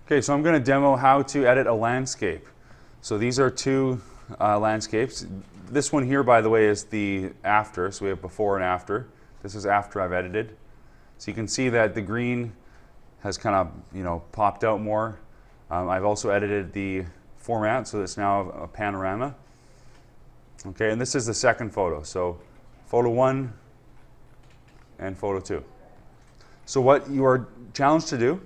Okay, so I'm going to demo how to edit a landscape. So these are two landscapes. This one here, by the way, is the after. So we have before and after. This is after I've edited. So you can see that the green has kind of, popped out more. I've also edited the format, so it's now a panorama. Okay, and this is the second photo. So photo 1 and photo 2. So what you are challenged to do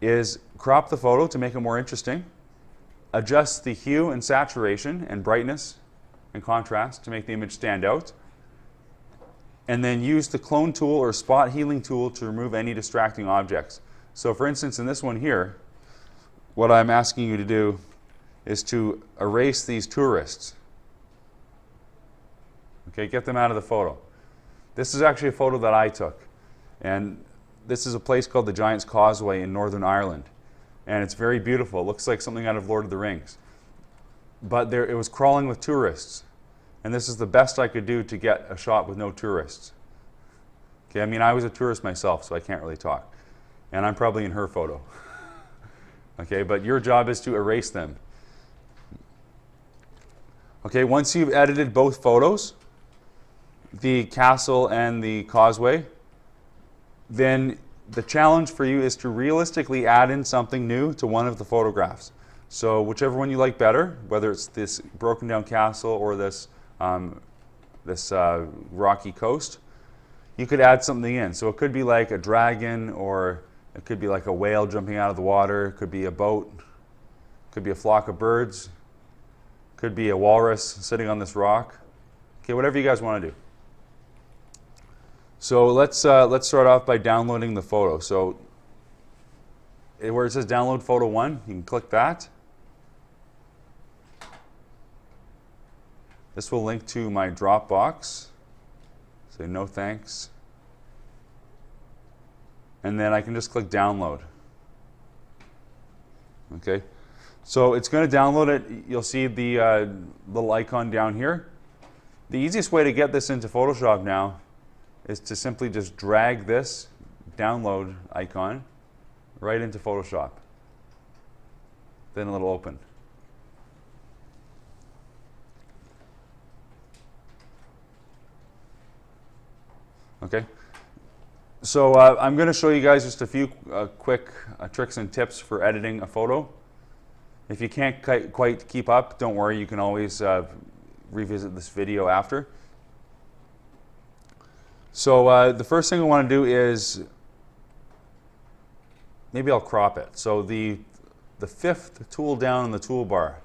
is crop the photo to make it more interesting, adjust the hue and saturation and brightness and contrast to make the image stand out, and then use the clone tool or spot healing tool to remove any distracting objects. So for instance, in this one here, what I'm asking you to do is to erase these tourists. Okay, get them out of the photo. This is actually a photo that I took, and this is a place called the Giant's Causeway in Northern Ireland, and it's very beautiful. It looks like something out of Lord of the Rings. But it was crawling with tourists, and this is the best I could do to get a shot with no tourists. Okay, I mean, I was a tourist myself, so I can't really talk, and I'm probably in her photo. Okay, but your job is to erase them. Okay, once you've edited both photos, the castle and the causeway, then the challenge for you is to realistically add in something new to one of the photographs. So whichever one you like better, whether it's this broken down castle or this rocky coast, you could add something in. So it could be like a dragon, or it could be like a whale jumping out of the water, it could be a boat, it could be a flock of birds, it could be a walrus sitting on this rock. Okay, whatever you guys want to do. So let's start off by downloading the photo. So where it says download photo 1, you can click that. This will link to my Dropbox. Say no thanks. And then I can just click download. Okay, so it's going to download it. You'll see the little icon down here. The easiest way to get this into Photoshop now is to simply just drag this download icon right into Photoshop. Then it'll open. Okay, so I'm going to show you guys just a few quick tricks and tips for editing a photo. If you can't quite keep up, don't worry, you can always revisit this video after. So the first thing I want to do is, maybe I'll crop it. So the fifth tool down in the toolbar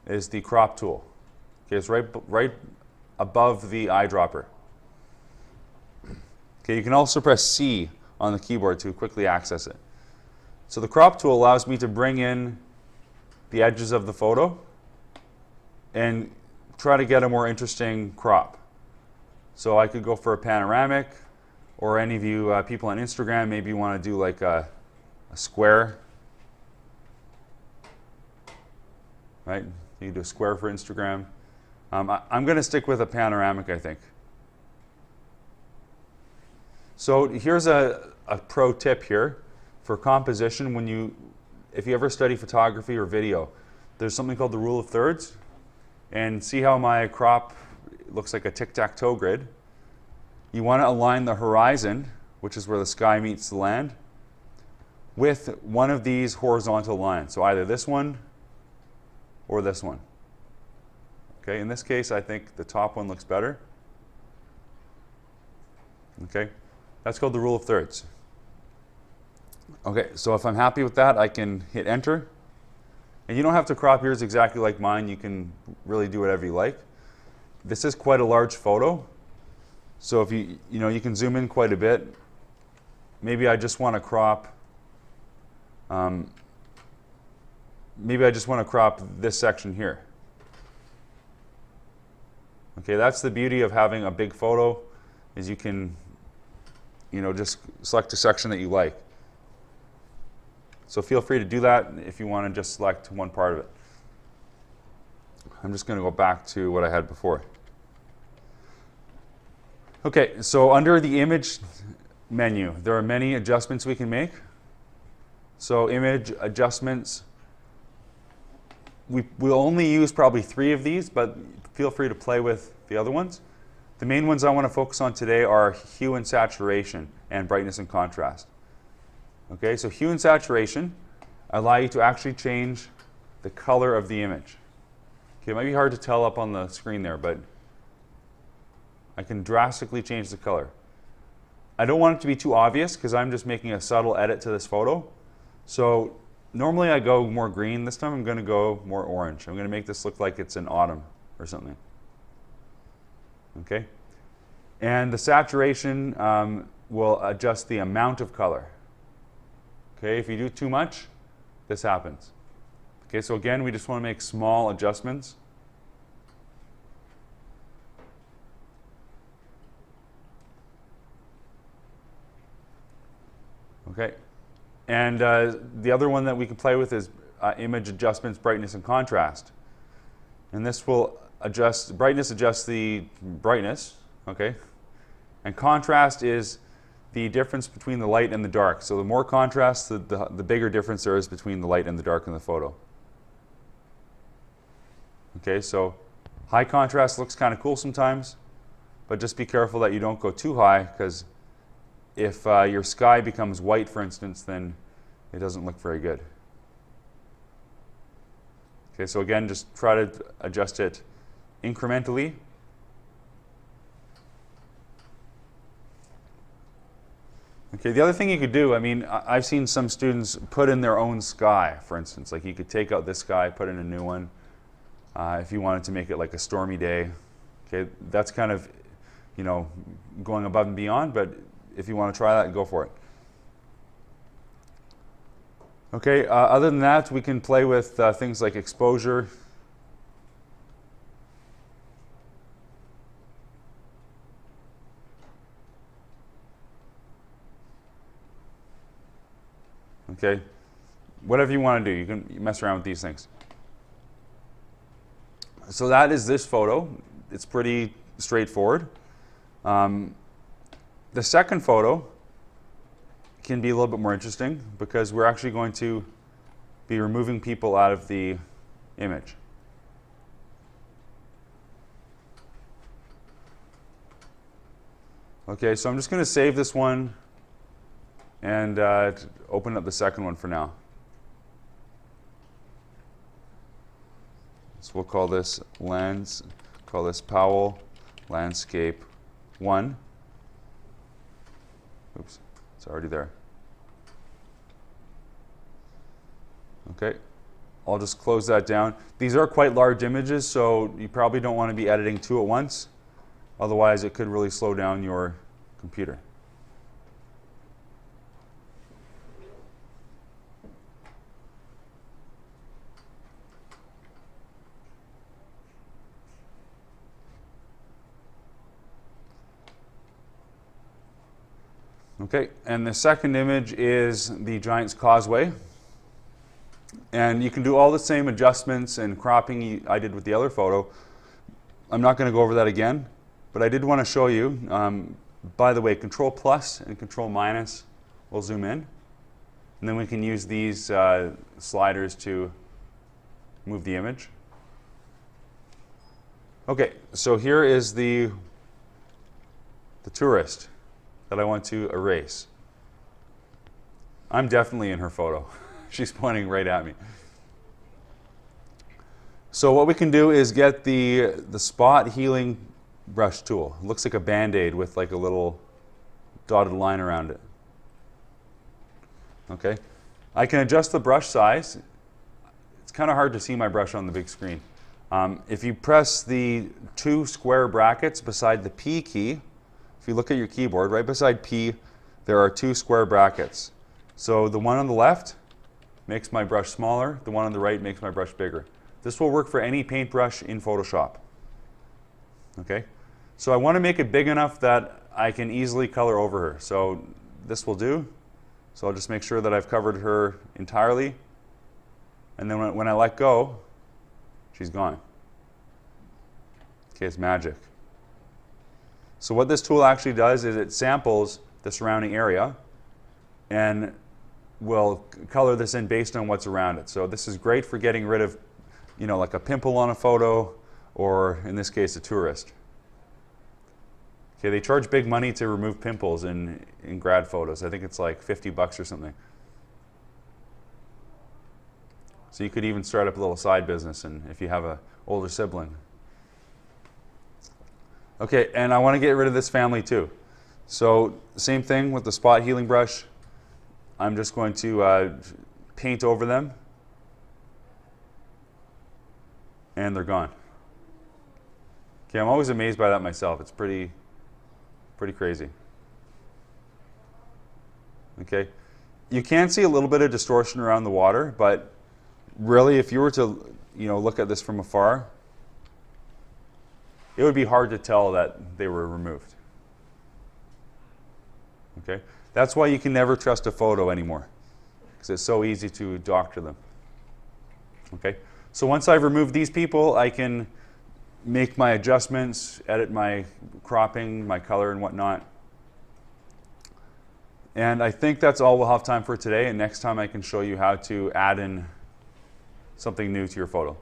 is the crop tool. Okay, it's right above the eyedropper. Okay, you can also press C on the keyboard to quickly access it. So the crop tool allows me to bring in the edges of the photo and try to get a more interesting crop. So I could go for a panoramic, or any of you people on Instagram, maybe you want to do like a square. Right? You can do a square for Instagram. I'm going to stick with a panoramic, I think. So here's a pro tip here for composition. If you ever study photography or video, there's something called the rule of thirds. And see how my crop looks like a tic-tac-toe grid. You want to align the horizon, which is where the sky meets the land, with one of these horizontal lines. So either this one or this one. Okay, in this case, I think the top one looks better. Okay, that's called the rule of thirds. Okay, so if I'm happy with that, I can hit enter. And you don't have to crop yours exactly like mine. You can really do whatever you like. This is quite a large photo, so if you can zoom in quite a bit. Maybe I just want to crop. Maybe I just want to crop this section here. Okay, that's the beauty of having a big photo, is you can, just select a section that you like. So feel free to do that if you want to just select one part of it. I'm just going to go back to what I had before. Okay, so under the image menu, there are many adjustments we can make. So image adjustments, we'll only use probably 3 of these, but feel free to play with the other ones. The main ones I want to focus on today are hue and saturation and brightness and contrast. Okay, so hue and saturation allow you to actually change the color of the image. Okay, it might be hard to tell up on the screen there, but I can drastically change the color. I don't want it to be too obvious because I'm just making a subtle edit to this photo. So normally I go more green. This time I'm going to go more orange. I'm going to make this look like it's in autumn or something. Okay? And the saturation will adjust the amount of color. Okay, if you do too much, this happens. Okay, so again, we just want to make small adjustments. Okay, and the other one that we can play with is image adjustments, brightness and contrast. And this will adjust, brightness adjusts the brightness, okay? And contrast is the difference between the light and the dark. So the more contrast, the bigger difference there is between the light and the dark in the photo. Okay, so high contrast looks kind of cool sometimes, but just be careful that you don't go too high, because if your sky becomes white, for instance, then it doesn't look very good. Okay, so again, just try to adjust it incrementally. Okay, the other thing you could do, I mean, I've seen some students put in their own sky, for instance. Like you could take out this sky, put in a new one, if you wanted to make it like a stormy day. Okay, that's kind of, you know, going above and beyond, but if you want to try that, go for it. Okay, other than that, we can play with things like exposure. Okay, whatever you want to do, you can mess around with these things. So that is this photo. It's pretty straightforward. The second photo can be a little bit more interesting because we're actually going to be removing people out of the image. Okay, so I'm just going to save this one and open up the second one for now. So we'll call this Powell Landscape 1. Oops, it's already there. Okay, I'll just close that down. These are quite large images, so you probably don't want to be editing 2 at once. Otherwise, it could really slow down your computer. Okay, and the second image is the Giant's Causeway. And you can do all the same adjustments and cropping I did with the other photo. I'm not going to go over that again, but I did want to show you, by the way, Control plus and Control minus will zoom in. And then we can use these sliders to move the image. Okay, so here is the tourist that I want to erase. I'm definitely in her photo. She's pointing right at me. So what we can do is get the spot healing brush tool. It looks like a Band-Aid with like a little dotted line around it. Okay, I can adjust the brush size. It's kind of hard to see my brush on the big screen. If you press the 2 square brackets beside the P key, if you look at your keyboard, right beside P, there are 2 square brackets. So the one on the left makes my brush smaller, the one on the right makes my brush bigger. This will work for any paintbrush in Photoshop. Okay, so I want to make it big enough that I can easily color over her. So this will do. So I'll just make sure that I've covered her entirely. And then when I let go, she's gone. Okay, it's magic. So what this tool actually does is it samples the surrounding area, and will color this in based on what's around it. So this is great for getting rid of, like a pimple on a photo, or in this case, a tourist. Okay, they charge big money to remove pimples in grad photos. I think it's like $50 or something. So you could even start up a little side business, and if you have an older sibling. Okay, and I want to get rid of this family too. So same thing with the spot healing brush. I'm just going to paint over them, and they're gone. Okay, I'm always amazed by that myself. It's pretty crazy. Okay, you can see a little bit of distortion around the water, but really, if you were to look at this from afar, it would be hard to tell that they were removed. Okay, that's why you can never trust a photo anymore, because it's so easy to doctor them. Okay, so once I've removed these people, I can make my adjustments, edit my cropping, my color and whatnot. And I think that's all we'll have time for today, and next time I can show you how to add in something new to your photo.